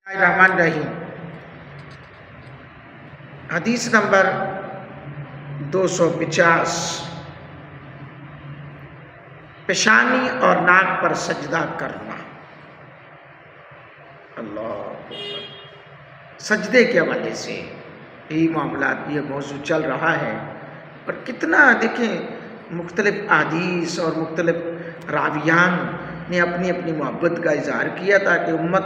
الرحمن الرحیم حدیث نمبر 250 پیشانی اور ناک پر سجدہ کرنا۔ اللہ اکبر۔ سجدے کے حوالے سے یہی معاملات، یہ موضوع چل رہا ہے، اور کتنا دیکھیں مختلف احادیث اور مختلف راویان نے اپنی اپنی محبت کا اظہار کیا تاکہ امت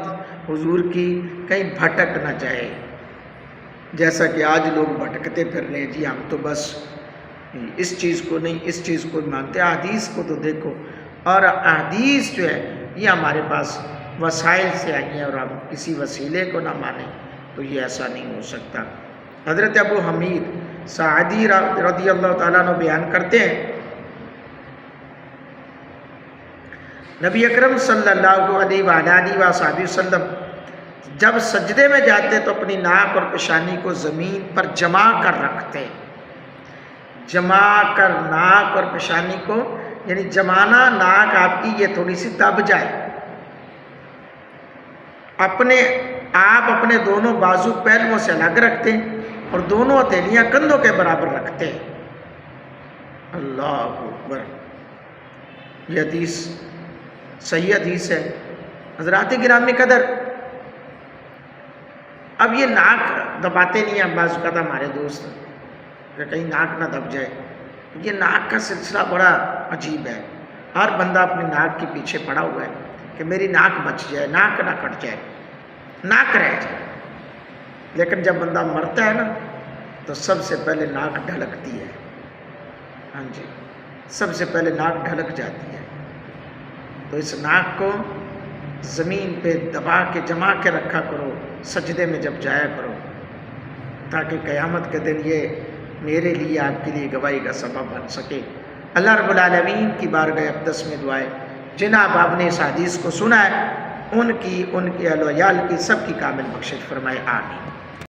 حضور کی کہیں بھٹک نہ جائے، جیسا کہ آج لوگ بھٹکتے پھر رہے ہیں۔ جی ہم تو بس اس چیز کو نہیں اس چیز کو مانتے، احادیث کو تو دیکھو، اور احادیث جو ہے یہ ہمارے پاس وسائل سے آئی ہیں، اور ہم کسی وسیلے کو نہ مانیں تو یہ ایسا نہیں ہو سکتا۔ حضرت ابو حمید سعدی رضی اللہ تعالیٰ عنہ بیان کرتے ہیں، نبی اکرم صلی اللہ علیہ وآلہ وصحبہ وسلم جب سجدے میں جاتے تو اپنی ناک اور پیشانی کو زمین پر جما کر رکھتے، جما کر ناک اور پیشانی کو، یعنی جمانا، ناک آپ کی یہ تھوڑی سی دب جائے، آپ اپنے دونوں بازو پہلوؤں سے الگ رکھتے اور دونوں ہتھیلیاں کندھوں کے برابر رکھتے۔ اللہ اکبر۔ یہ حدیث صحیح حدیث ہے۔ حضرات گرامی قدر، اب یہ ناک دباتے نہیں ہیں بعض اوقات ہمارے دوست کہ کہیں ناک نہ دب جائے۔ یہ ناک کا سلسلہ بڑا عجیب ہے، ہر بندہ اپنی ناک کے پیچھے پڑا ہوا ہے کہ میری ناک بچ جائے، ناک نہ کٹ جائے، ناک رہ جائے۔ لیکن جب بندہ مرتا ہے نا تو سب سے پہلے ناک ڈھلکتی ہے۔ ہاں جی، سب سے پہلے ناک ڈھلک جاتی ہے۔ تو اس ناک کو زمین پہ دبا کے جما کے رکھا کرو سجدے میں جب جایا کرو، تاکہ قیامت کے دن یہ میرے لیے آپ کے لیے گواہی کا سبب بن سکے۔ اللہ رب العالمین کی بارگاہ اقدس میں دعائے جناب آپ نے اس حدیث کو سنا ہے، ان کے اہل و عیال کی سب کی کامل بخشش فرمائے، آمین۔